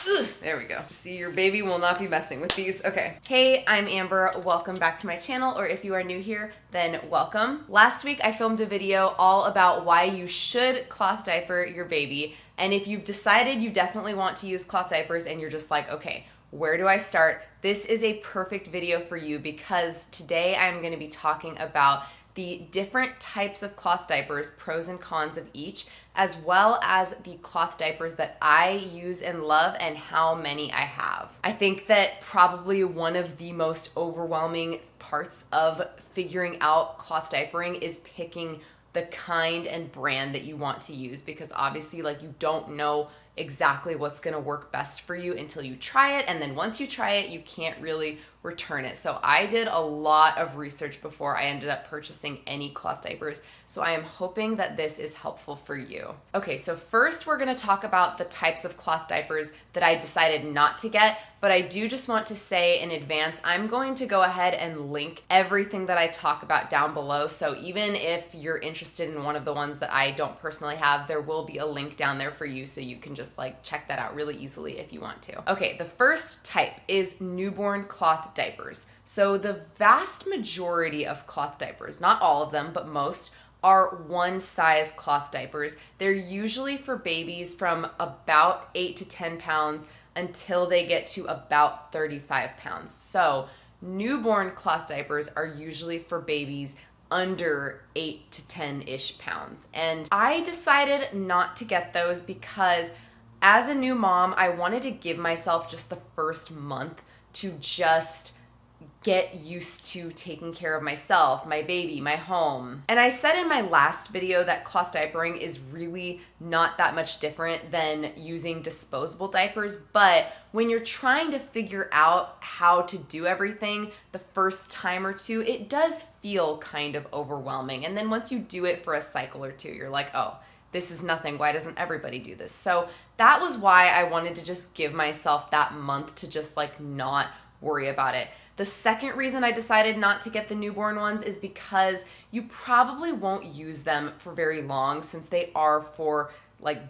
Ugh, there we go. See, your baby will not be messing with these. Okay. Hey, I'm Amber. Welcome back to my channel, or if you are new here, then welcome. Last week, I filmed a video all about why you should cloth diaper your baby. And if you've decided you definitely want to use cloth diapers and you're just like, okay, where do I start? This is a perfect video for you because today I'm going to be talking about the different types of cloth diapers, pros and cons of each, as well as the cloth diapers that I use and love and how many I have. I think that probably one of the most overwhelming parts of figuring out cloth diapering is picking the kind and brand that you want to use, because obviously you don't know exactly what's gonna work best for you until you try it, and then once you try it, you can't really return it. So I did a lot of research before I ended up purchasing any cloth diapers, so I am hoping that this is helpful for you. Okay, so first we're gonna talk about the types of cloth diapers that I decided not to get, but I do just want to say in advance, I'm going to go ahead and link everything that I talk about down below, so even if you're interested in one of the ones that I don't personally have, there will be a link down there for you so you can just check that out really easily if you want to. Okay, the first type is newborn cloth diapers. So the vast majority of cloth diapers, not all of them, but most, are one size cloth diapers. They're usually for babies from about 8 to 10 pounds until they get to about 35 pounds. So newborn cloth diapers are usually for babies under 8 to 10-ish pounds. And I decided not to get those because as a new mom, I wanted to give myself just the first month to just get used to taking care of myself, my baby, my home. And I said in my last video that cloth diapering is really not that much different than using disposable diapers, but when you're trying to figure out how to do everything the first time or two, it does feel kind of overwhelming. And then once you do it for a cycle or two, you're like, oh, this is nothing. Why doesn't everybody do this? So that was why I wanted to just give myself that month to just not worry about it. The second reason I decided not to get the newborn ones is because you probably won't use them for very long since they are for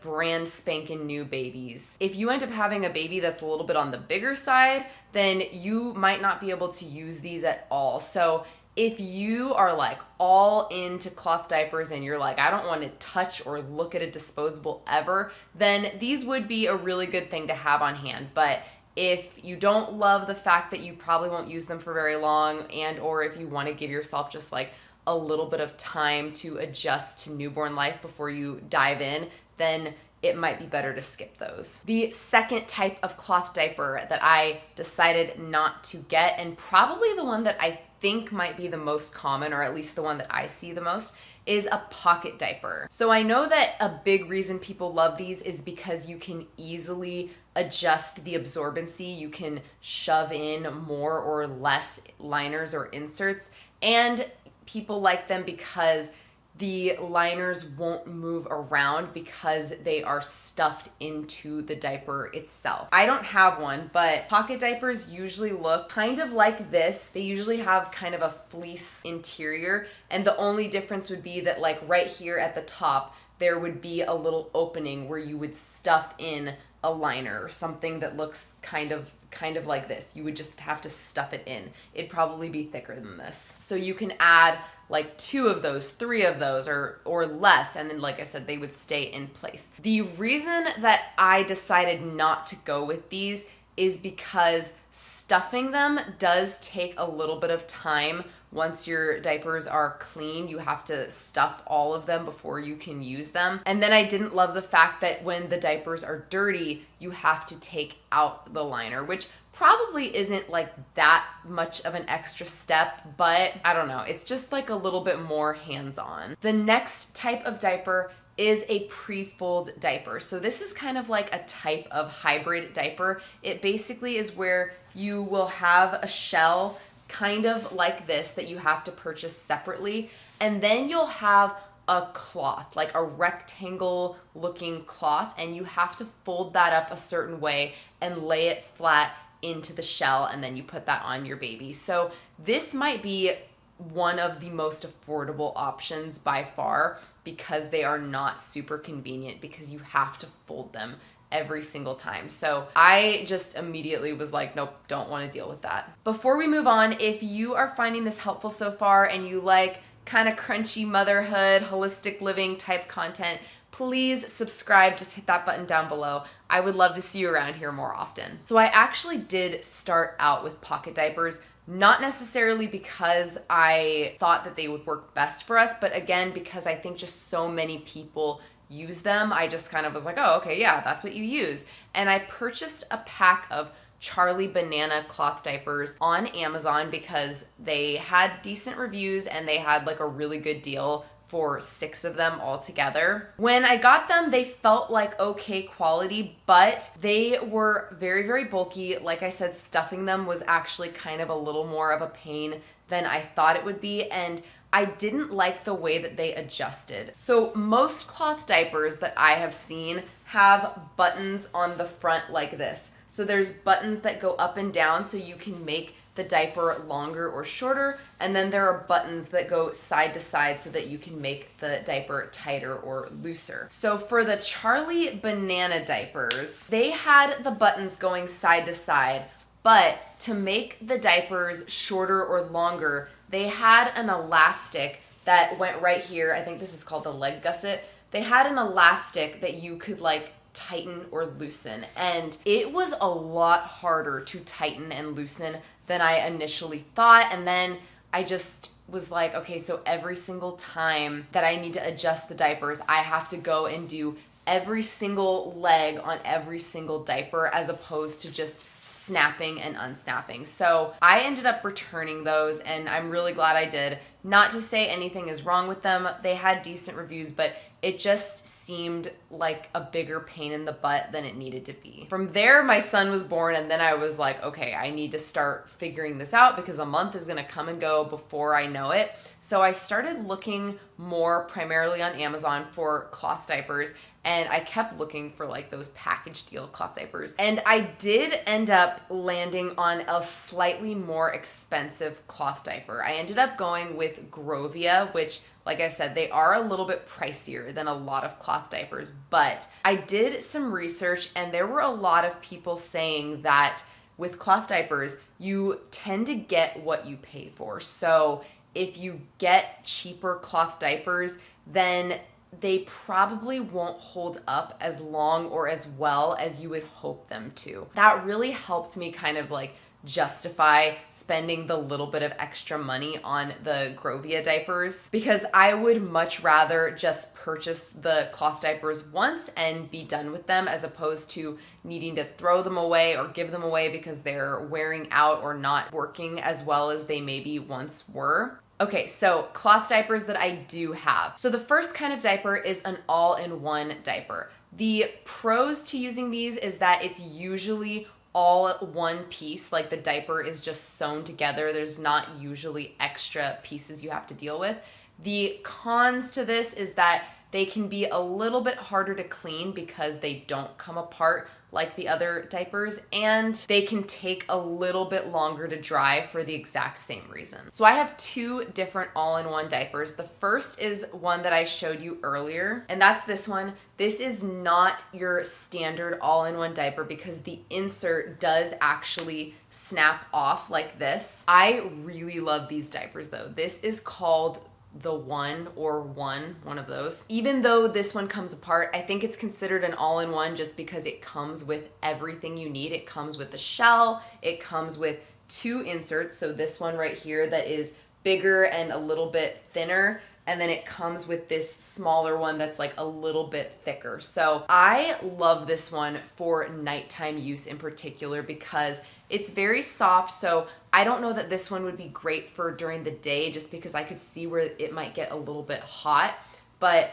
brand spanking new babies. If you end up having a baby that's a little bit on the bigger side, then you might not be able to use these at all. So if you are all into cloth diapers and you're I don't want to touch or look at a disposable ever, then these would be a really good thing to have on hand. But if you don't love the fact that you probably won't use them for very long, and or if you want to give yourself just a little bit of time to adjust to newborn life before you dive in, then it might be better to skip those. The second type of cloth diaper that I decided not to get, and probably the one that I think might be the most common, or at least the one that I see the most, is a pocket diaper. So I know that a big reason people love these is because you can easily adjust the absorbency. You can shove in more or less liners or inserts, and people like them because the liners won't move around because they are stuffed into the diaper itself. I don't have one, but pocket diapers usually look kind of like this. They usually have kind of a fleece interior, and the only difference would be that right here at the top, there would be a little opening where you would stuff in a liner or something that looks kind of like this. You would just have to stuff it in. It'd probably be thicker than this. So you can add 2 of those, 3 of those, or less, and then like I said, they would stay in place. The reason that I decided not to go with these is because stuffing them does take a little bit of time. Once your diapers are clean, you have to stuff all of them before you can use them. And then I didn't love the fact that when the diapers are dirty, you have to take out the liner, which probably isn't that much of an extra step, but I don't know. It's just a little bit more hands-on. The next type of diaper is a pre-fold diaper. So this is kind of a type of hybrid diaper. It basically is where you will have a shell kind of like this that you have to purchase separately, and then you'll have a cloth, a rectangle looking cloth, and you have to fold that up a certain way and lay it flat into the shell, and then you put that on your baby. So this might be one of the most affordable options by far because they are not super convenient because you have to fold them every single time. So I just immediately was like, nope, don't want to deal with that. Before we move on, if you are finding this helpful so far and you like kind of crunchy motherhood, holistic living type content, please subscribe. Just hit that button down below. I would love to see you around here more often. So I actually did start out with pocket diapers, not necessarily because I thought that they would work best for us, but again, because I think just so many people use them. I just kind of was like, oh, okay, yeah, that's what you use. And I purchased a pack of Charlie Banana cloth diapers on Amazon because they had decent reviews and they had like a really good deal for 6 of them all together. When I got them, they felt like okay quality, but they were very, very bulky. Like I said, stuffing them was actually kind of a little more of a pain than I thought it would be, and I didn't like the way that they adjusted. So most cloth diapers that I have seen have buttons on the front like this. So there's buttons that go up and down so you can make the diaper longer or shorter, and then there are buttons that go side to side so that you can make the diaper tighter or looser. So for the Charlie Banana diapers, they had the buttons going side to side, but to make the diapers shorter or longer, they had an elastic that went right here. I think this is called the leg gusset. They had an elastic that you could like tighten or loosen, and it was a lot harder to tighten and loosen than I initially thought. And then I just was like, okay, so every single time that I need to adjust the diapers, I have to go and do every single leg on every single diaper as opposed to just snapping and unsnapping. So I ended up returning those, and I'm really glad I did. Not to say anything is wrong with them. They had decent reviews, but it just seemed like a bigger pain in the butt than it needed to be. From there, my son was born, and then I was like, okay, I need to start figuring this out because a month is gonna come and go before I know it. So I started looking more primarily on Amazon for cloth diapers, and I kept looking for like those package deal cloth diapers. And I did end up landing on a slightly more expensive cloth diaper. I ended up going with Grovia, which, like I said, they are a little bit pricier than a lot of cloth diapers, but I did some research and there were a lot of people saying that with cloth diapers, you tend to get what you pay for. So if you get cheaper cloth diapers, then they probably won't hold up as long or as well as you would hope them to. That really helped me kind of like justify spending the little bit of extra money on the Grovia diapers, because I would much rather just purchase the cloth diapers once and be done with them as opposed to needing to throw them away or give them away because they're wearing out or not working as well as they maybe once were. Okay, so cloth diapers that I do have. So the first kind of diaper is an all-in-one diaper. The pros to using these is that it's usually all one piece, like the diaper is just sewn together. There's not usually extra pieces you have to deal with. The cons to this is that they can be a little bit harder to clean because they don't come apart like the other diapers, and they can take a little bit longer to dry for the exact same reason. So I have 2 different all-in-one diapers. The first is one that I showed you earlier, and that's this one. This is not your standard all-in-one diaper because the insert does actually snap off like this. I really love these diapers though. This is called the one of those. Even though this one comes apart, I think it's considered an all-in-one just because it comes with everything you need. It comes with the shell, it comes with 2 inserts, so this one right here that is bigger and a little bit thinner, and then it comes with this smaller one that's like a little bit thicker. So I love this one for nighttime use in particular because it's very soft, so I don't know that this one would be great for during the day just because I could see where it might get a little bit hot, but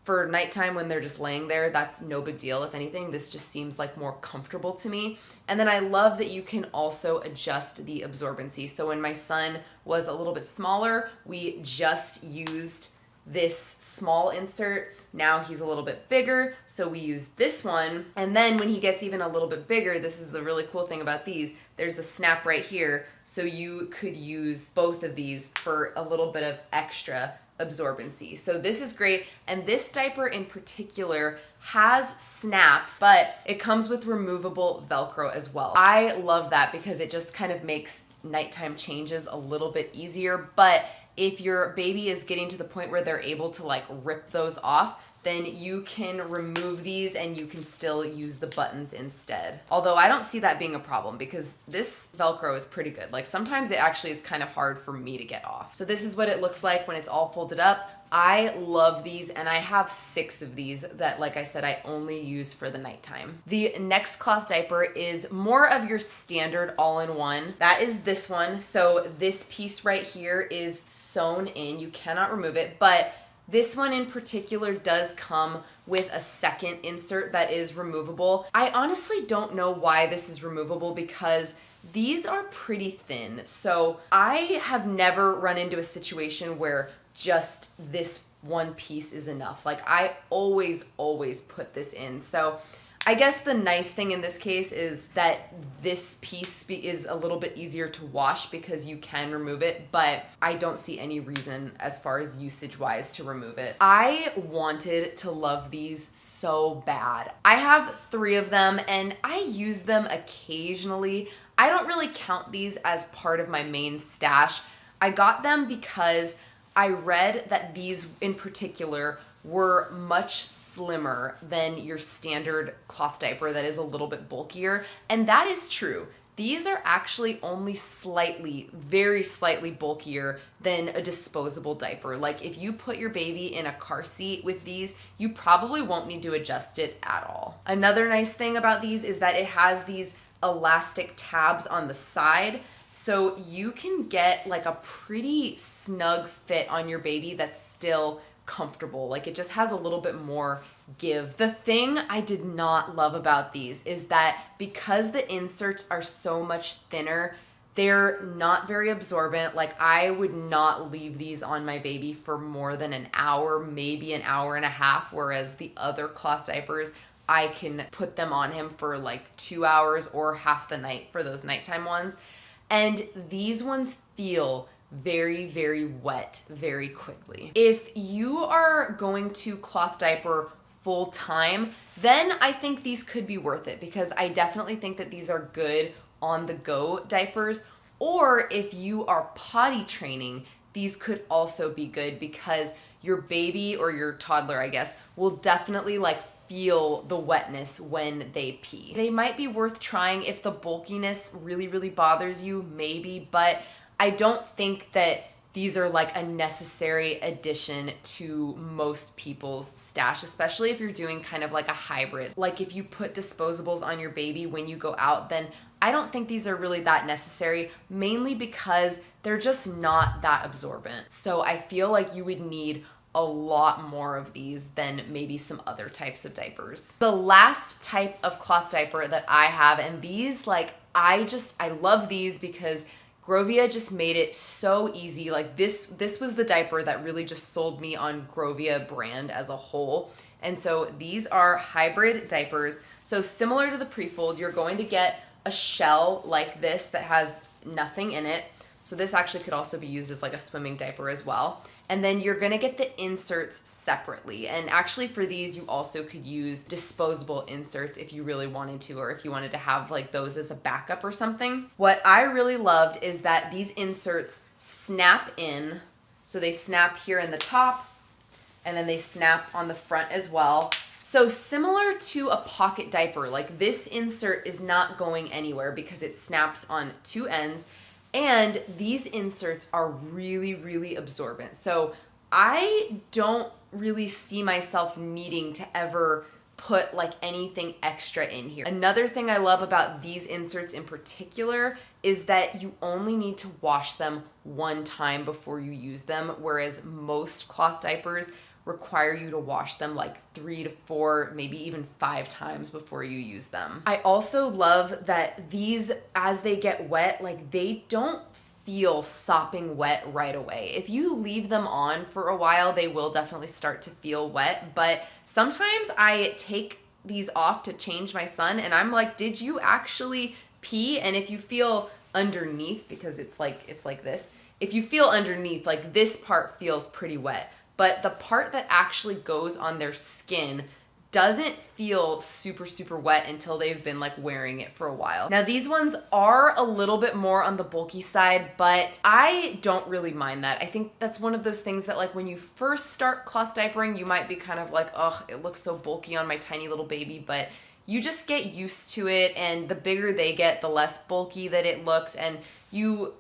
for nighttime when they're just laying there, that's no big deal. If anything, this just seems like more comfortable to me. And then I love that you can also adjust the absorbency. So when my son was a little bit smaller, we just used this small insert. Now he's a little bit bigger, so we use this one. And then when he gets even a little bit bigger, this is the really cool thing about these, there's a snap right here, so you could use both of these for a little bit of extra absorbency. So this is great. And this diaper in particular has snaps, but it comes with removable Velcro as well. I love that because it just kind of makes nighttime changes a little bit easier. But if your baby is getting to the point where they're able to like rip those off, then you can remove these and you can still use the buttons instead. Although I don't see that being a problem because this Velcro is pretty good. Like sometimes it actually is kind of hard for me to get off. So this is what it looks like when it's all folded up. I love these and I have 6 of these that, like I said, I only use for the nighttime. The next cloth diaper is more of your standard all-in-one. That is this one. So this piece right here is sewn in. You cannot remove it, but this one in particular does come with a second insert that is removable. I honestly don't know why this is removable because these are pretty thin. So I have never run into a situation where just this one piece is enough. Like I always put this in. So I guess the nice thing in this case is that this piece is a little bit easier to wash because you can remove it, but I don't see any reason as far as usage wise to remove it. I wanted to love these so bad. I have 3 of them and I use them occasionally. I don't really count these as part of my main stash. I got them because I read that these in particular were much slimmer than your standard cloth diaper that is a little bit bulkier. And that is true. These are actually only slightly, very slightly bulkier than a disposable diaper. Like if you put your baby in a car seat with these, you probably won't need to adjust it at all. Another nice thing about these is that it has these elastic tabs on the side. So you can get like a pretty snug fit on your baby that's still comfortable. Like it just has a little bit more give. The thing I did not love about these is that because the inserts are so much thinner, they're not very absorbent. Like I would not leave these on my baby for more than an hour, maybe an hour and a half, whereas the other cloth diapers, I can put them on him for like 2 hours or half the night for those nighttime ones. And these ones feel very wet very quickly. If you are going to cloth diaper full time, then I think these could be worth it because I definitely think that these are good on the go diapers. Or if you are potty training, these could also be good because your baby or your toddler, I guess, will definitely like feel the wetness when they pee. They might be worth trying if the bulkiness really bothers you, maybe, but I don't think that these are like a necessary addition to most people's stash, especially if you're doing kind of like a hybrid. Like if you put disposables on your baby when you go out, then I don't think these are really that necessary, mainly because they're just not that absorbent. So I feel like you would need a lot more of these than maybe some other types of diapers. The last type of cloth diaper that I have, and these like, I love these because Grovia just made it so easy. Like this was the diaper that really just sold me on Grovia brand as a whole. And so these are hybrid diapers. So similar to the Prefold, you're going to get a shell like this that has nothing in it. So this actually could also be used as like a swimming diaper as well. And then you're gonna get the inserts separately. And actually for these, you also could use disposable inserts if you really wanted to, or if you wanted to have like those as a backup or something. What I really loved is that these inserts snap in. So they snap here in the top, and then they snap on the front as well. So similar to a pocket diaper, like this insert is not going anywhere because it snaps on 2 ends. And these inserts are really absorbent. So I don't really see myself needing to ever put like anything extra in here. Another thing I love about these inserts in particular is that you only need to wash them 1 time before you use them, whereas most cloth diapers require you to wash them like 3 to 4, maybe even 5 times before you use them. I also love that these, as they get wet, like they don't feel sopping wet right away. If you leave them on for a while, they will definitely start to feel wet, but sometimes I take these off to change my son and I'm like, did you actually pee? And if you feel underneath, because it's like this, if you feel underneath, like this part feels pretty wet, but the part that actually goes on their skin doesn't feel super, super wet until they've been like wearing it for a while. Now these ones are a little bit more on the bulky side, but I don't really mind that. I think that's one of those things that like when you first start cloth diapering, you might be kind of like, oh, it looks so bulky on my tiny little baby, but you just get used to it, and the bigger they get, the less bulky that it looks, and you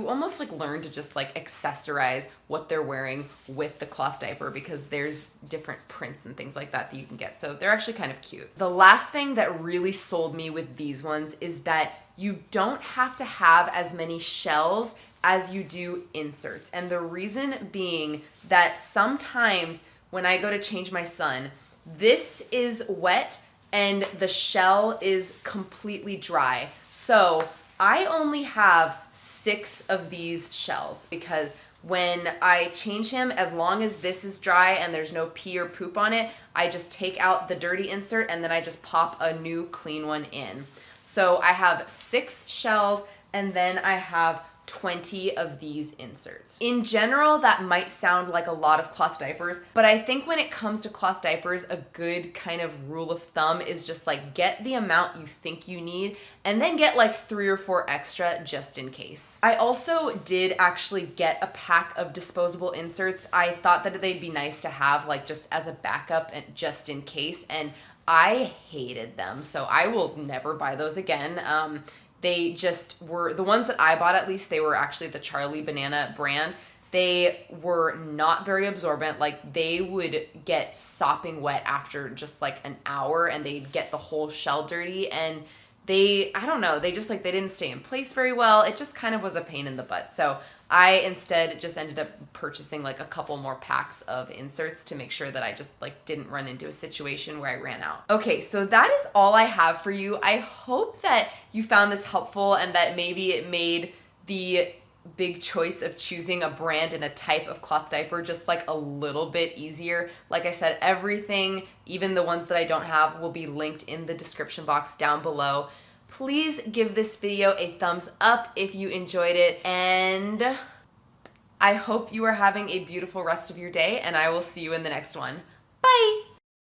almost like learn to just like accessorize what they're wearing with the cloth diaper, because there's different prints and things like that that you can get. So they're actually kind of cute. The last thing that really sold me with these ones is that you don't have to have as many shells as you do inserts. And the reason being that sometimes when I go to change my son, this is wet and the shell is completely dry. So I only have 6 of these shells, because when I change him, as long as this is dry and there's no pee or poop on it, I just take out the dirty insert and then I just pop a new clean one in. So I have 6 shells, and then I have 20 of these inserts. In general, that might sound like a lot of cloth diapers, but I think when it comes to cloth diapers, a good kind of rule of thumb is just like get the amount you think you need and then get like 3 or 4 extra just in case. I also did actually get a pack of disposable inserts. I thought that they'd be nice to have like just as a backup and just in case, and I hated them, so I will never buy those again. They just were, the ones that I bought at least, they were actually the Charlie Banana brand. They were not very absorbent. Like they would get sopping wet after just like an hour, and they'd get the whole shell dirty, and I don't know, they just like, they didn't stay in place very well. It just kind of was a pain in the butt. So I instead just ended up purchasing like a couple more packs of inserts to make sure that I just like didn't run into a situation where I ran out. Okay, so that is all I have for you. I hope that you found this helpful and that maybe it made the big choice of choosing a brand and a type of cloth diaper just like a little bit easier. Like I said, everything, even the ones that I don't have, will be linked in the description box down below. Please give this video a thumbs up if you enjoyed it, and I hope you are having a beautiful rest of your day, and I will see you in the next one. Bye!